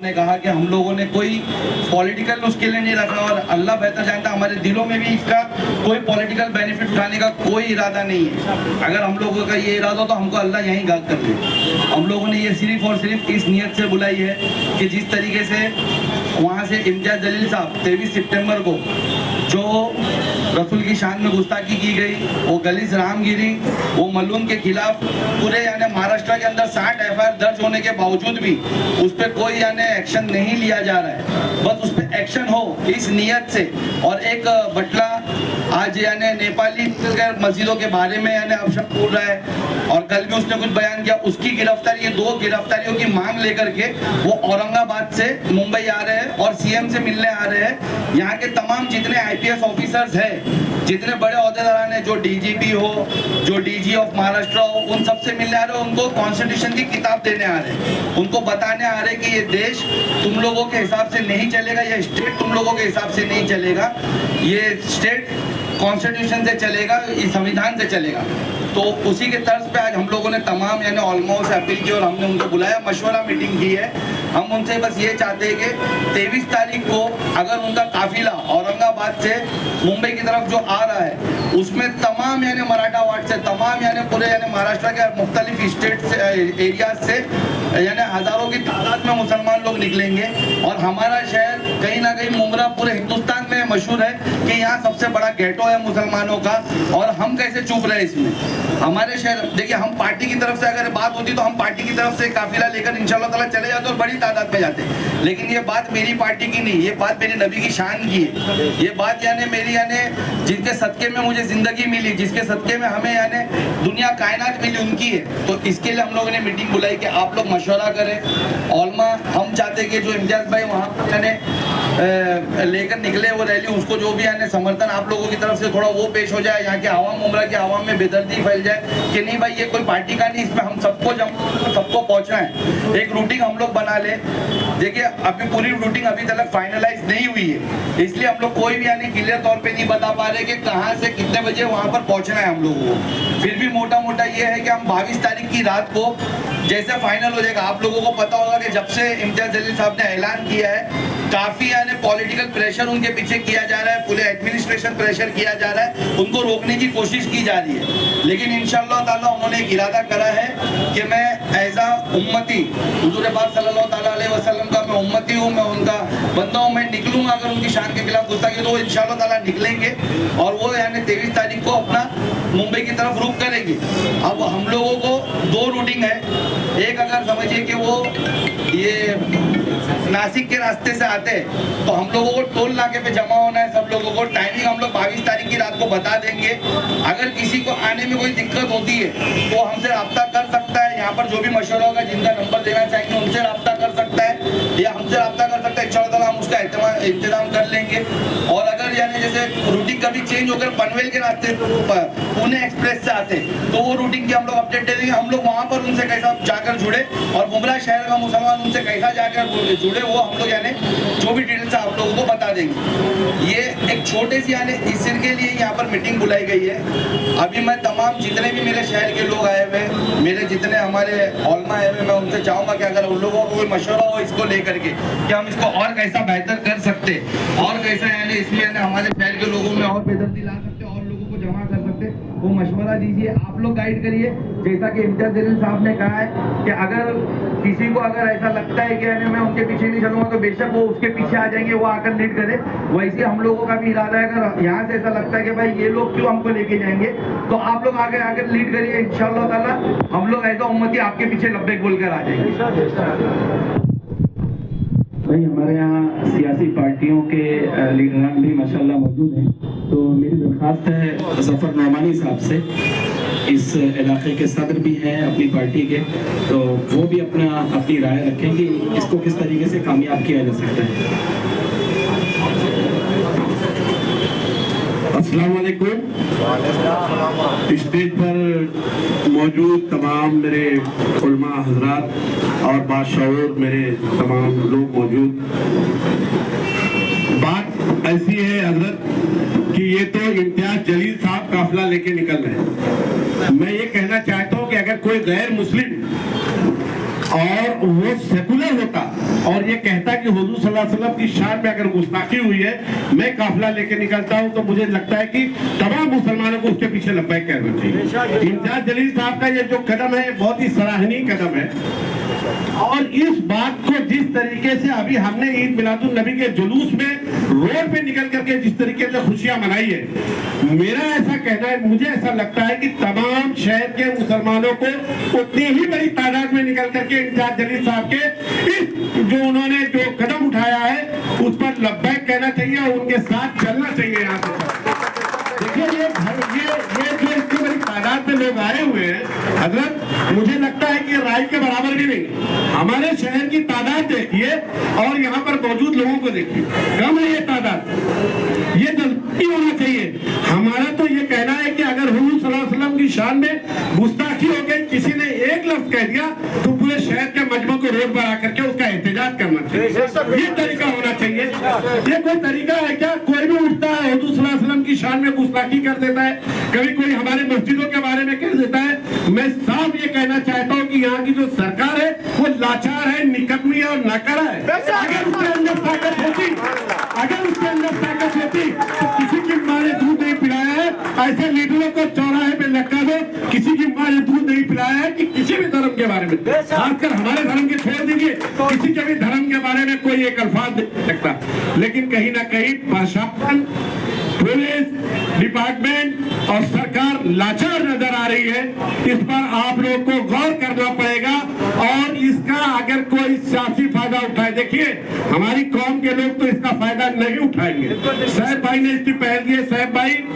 ने कहा कि हम लोगों ने कोई पॉलिटिकल उसके लिए नहीं रखा और अल्लाह बेहतर जानता हमारे दिलों में भी इसका कोई पॉलिटिकल बेनिफिट उठाने का कोई इरादा नहीं है। अगर हम लोगों का ये इरादा हो तो हमको अल्लाह यहीं गायब कर दे। हम लोगों ने ये सिर्फ और सिर्फ इस नियत से बुलाई है कि जिस तरीके से वहाँ से इम्तियाज जलील साहब 23 सितंबर को जो रसूल की शान में गुस्ताखी की गई, वो गलीज रामगिरी, वो मल्लूम के खिलाफ पूरे यानी महाराष्ट्र के अंदर 60 एफआईआर दर्ज होने के बावजूद भी उस पर कोई यानी एक्शन नहीं लिया जा रहा है। बस उस पर एक्शन हो इस नियत से। और एक बटला आज यानी नेपाली मस्जिदों के बारे में यानी अपशब्द बोल रहा है और कल भी उसने कुछ बयान किया, उसकी गिरफ्तारी, ये 2 गिरफ्तारियों की मांग लेकर के वो औरंगाबाद से मुंबई आ रहे हैं और सीएम से मिलने आ रहे हैं। यहाँ के तमाम जितने आईपीएस ऑफिसर्स हैं, जितने बड़े अहदेदार हैं, जो डीजीपी हो, जो डीजी ऑफ महाराष्ट्र हो, उन सबसे मिलने आ रहे हैं। उनको कॉन्स्टिट्यूशन की किताब देने आ रहे हैं, उनको बताने आ रहे हैं कि ये देश तुम लोगों के हिसाब से नहीं चलेगा, ये स्टेट तुम लोगों के हिसाब से नहीं चलेगा, ये स्टेट कॉन्स्टिट्यूशन से चलेगा, इस संविधान से चलेगा। तो उसी के तर्ज पे आज हम लोगों ने तमाम यानी ऑलमोस्ट से अपील की और हमने उनको बुलाया, मशवरा मीटिंग की है। हम उनसे बस ये चाहते हैं कि 23 तारीख को अगर उनका काफिला औरंगाबाद से मुंबई की तरफ जो आ रहा है उसमें तमाम यानी मराठा वार्ड से, तमाम यानी पूरे यानी महाराष्ट्र के मुख्तलिफ स्टेट से, एरियाज से यानी हजारों की तादाद में मुसलमान लोग निकलेंगे। और हमारा शहर कहीं ना कहीं मुमरा पूरे हिंदुस्तान में मशहूर है कि यहाँ सबसे बड़ा गेटो है मुसलमानों का। और हम कैसे चुप रहे इसमें? हमारे शहर देखिए, हम पार्टी की तरफ से अगर बात होती तो हम पार्टी की तरफ से काफिला लेकर इंशाल्लाह ताला चले जाते और बड़ी तादाद में जाते। लेकिन ये बात मेरी पार्टी की नहीं, ये बात मेरे नबी की शान की है। ये बात यानी मेरी यानी जिनके सदके में मुझे जिंदगी मिली, जिसके सदके में हमें यानी दुनिया कायनात मिली, उनकी है। तो इसके लिए हम लोगों ने मीटिंग बुलाई कि आप लोग मशवरा करें। ऑलमा हम चाहते कि जो इम्तियाज भाई वहाँ पर यानी लेकर निकले वो रैली, उसको जो भी यानी समर्थन आप लोगों की तरफ से थोड़ा वो पेश हो जाए, यहाँ के आवाम उमरा के आवाम में बेदर्दी फैल जाए कि नहीं भाई ये कोई पार्टी का नहीं, इसमें हम सबको पहुंचना है। एक रूटीन हम लोग बना ले। देखिए अभी पूरी रूटीन अभी तक फाइनलाइज नहीं हुई है, इसलिए हम लोग कोई भी यानी क्लियर तौर पे नहीं बता पा रहे कि कहाँ से कितने बजे वहाँ पर पहुंचना है हम लोगों को। फिर भी मोटा मोटा ये है कि हम 22 तारीख की रात को जैसे फाइनल हो जाएगा, आप लोगों को पता होगा कि जब से इम्तियाज जलील साहब ने ऐलान किया है काफी यानी पॉलिटिकल प्रेशर उनके पीछे किया जा रहा है, पूरे एडमिनिस्ट्रेशन प्रेशर किया जा रहा है, उनको रोकने की कोशिश की जा रही है। लेकिन इंशाअल्लाह ताला उन्होंने एक इरादा करा है कि मैं ऐसा उम्मती हुजूर पाक सल्लल्लाहु ताला अलैहि वसल्लम का मैं उम्मती हूँ, मैं उनका बंदा हूँ, मैं निकलूंगा। अगर उनकी शान के खिलाफ गुस्ताखी तो वो इंशाअल्लाह ताला निकलेंगे और वो यानी 23 तारीख को अपना मुंबई की तरफ रुख करेंगे। अब हम लोगों को 2 रूटिंग है। एक अगर समझिए कि वो ये नासिक के रास्ते से आते हैं तो हम लोगों को टोल नाके पे जमा होना है। सब लोगों को टाइमिंग हम लोग 22 तारीख की रात को बता देंगे। अगर किसी को आने में कोई दिक्कत होती है तो हमसे रब्ता कर सकता है। यहाँ पर जो भी मशवरा होगा, जिनका नंबर देना चाहेंगे उनसे रब्ता कर सकता है या हमसे रब्ता कर सकता है। इंशाअल्लाह हम उसका इंतजाम कर लेंगे। और अगर यानी जैसे रूटिंग कभी चेंज होकर पनवेल के रास्ते पुणे एक्सप्रेस से आते तो वो रूटिंग की हम लोग अपडेट दे देंगे। हम लोग वहाँ पर उनसे कैसा जाकर जुड़े और मुमरा शहर का मुसलमान उनसे कैसा जाकर जुड़े, वो हम लोग यानी जो भी डिटेल्स आप लोगों को बता देंगे। ये एक छोटे सी यानी इस के लिए यहाँ पर मीटिंग बुलाई गई है। अभी मैं तमाम जितने भी मेरे शहर के लोग आए हुए, मेरे जितने हमारे ऑलमा आए हुए, मैं उनसे चाहूँगा कि अगर उन लोगों को कोई मशवरा हो इसको लेकर के कि हम इसको और कैसा बेहतर कर सकते और कैसा यानी इसमें यानी हमारे शहर के लोगों में और बेहतरी ला सकते और लोगों को जमा कर सकते, वो मशवरा दीजिए, आप लोग गाइड करिए। जैसा कि इम्तियाज जलील साहब ने कहा है कि अगर किसी को अगर ऐसा लगता है कि यानी मैं उनके पीछे नहीं चलूंगा तो बेशक वो उसके पीछे आ जाएंगे, वो आकर लीड करे। वैसे हम लोगों का भी इरादा है, अगर यहाँ से ऐसा लगता है कि भाई ये लोग क्यों हमको लेके जाएंगे तो आप लोग आगे आकर लीड करिए। इंशाअल्लाह ताला हम लोग ऐसा उम्मती आपके पीछे लब्बैक बोलकर आ जाएंगे। भाई हमारे यहाँ सियासी पार्टियों के लीडरान भी माशाल्लाह मौजूद हैं, तो मेरी दरख्वास्त है ज़फ़र नौमानी साहब से, इस इलाके के सदर भी हैं अपनी पार्टी के, तो वो भी अपनी राय रखें कि इसको किस तरीके से कामयाब किया जा सकता है। अस्सलाम वालेकुम। स्टेज पर मौजूद तमाम मेरे उलमा हजरात और बाशऊर मेरे तमाम लोग मौजूद, बात ऐसी है हजरत कि ये तो इम्तियाज जलील साहब काफिला लेके निकल रहे हैं। मैं ये कहना चाहता हूँ कि अगर कोई गैर मुस्लिम और वो सेकुलर होता और ये कहता कि हुजूर सल्लल्लाहु अलैहि वसल्लम की शान में अगर गुस्ताखी हुई है, मैं काफिला लेके निकलता हूं, तो मुझे लगता है कि तमाम मुसलमानों को उसके पीछे लब्बैक कहना चाहिए। इम्तियाज जलील साहब का ये जो कदम है बहुत ही सराहनीय कदम है। और इस बात को जिस तरीके से अभी हमने ईद मिलादुन नबी के जुलूस में रोड पे निकल करके जिस तरीके से खुशियां मनाई है, मेरा ऐसा कहना है, मुझे ऐसा लगता है कि तमाम शहर के मुसलमानों को उतनी ही बड़ी तादाद में निकल करके इम्तियाज जलील साहब के इस जो उन्होंने जो कदम उठाया है उस पर लब्बैक कहना चाहिए और उनके साथ चलना चाहिए। यहाँ से देखिए ये जो इतनी बड़ी तादाद में लोग आए हुए हैं हजरत, मुझे लगता है कि राय के बराबर भी नहीं। हमारे शहर की तादाद देखिए और यहाँ पर मौजूद लोगों को देखिए, कम है ये तादाद, ये जल्दी होना चाहिए। हमारा तो ये कहना है कि अगर हुजूर सल्लल्लाहु अलैहि वसल्लम की शान में गुस्ताखी हो गई, किसी ने एक लफ्ज कह दिया, तो पूरे शहर के मजमू को रोड पर आकर के उसका एहतजाज करना चाहिए। ये तरीका होना चाहिए। ये कोई तरीका है क्या? कोई भी उठता है हुजूर सल्लल्लाहु अलैहि वसल्लम की शान में गुस्ताखी कर देता है, कभी कोई हमारे मस्जिदों के बारे में कह देता है। मैं साफ ये कहना चाहता हूँ कि यहाँ की जो सरकार है वो लाचार है, निकम्मी है और नाकारा है। अगर उसके अंदर ताकत होती, तो किसी की माँ ने दूध नहीं पिलाया है, ऐसे लीडरों को चौराहे पे लटका दो, किसी की माँ ने दूध नहीं पिलाया है कि किसी भी धर्म के बारे में, खासकर हमारे धर्म के छोड़ दीजिए, किसी के भी धर्म के बारे में कोई एक अल्फाज नहीं सकता। लेकिन कहीं ना कहीं प्रशासन, पुलिस डिपार्टमेंट और सरकार लाचार नजर आ रही है। इस पर आप लोग को गौर करना पड़ेगा और इसका अगर कोई सियासी फायदा उठाए, देखिए हमारी कौम के लोग तो इसका फायदा नहीं उठाएंगे। साहब भाई ने इसकी पहल की है। साहब भाई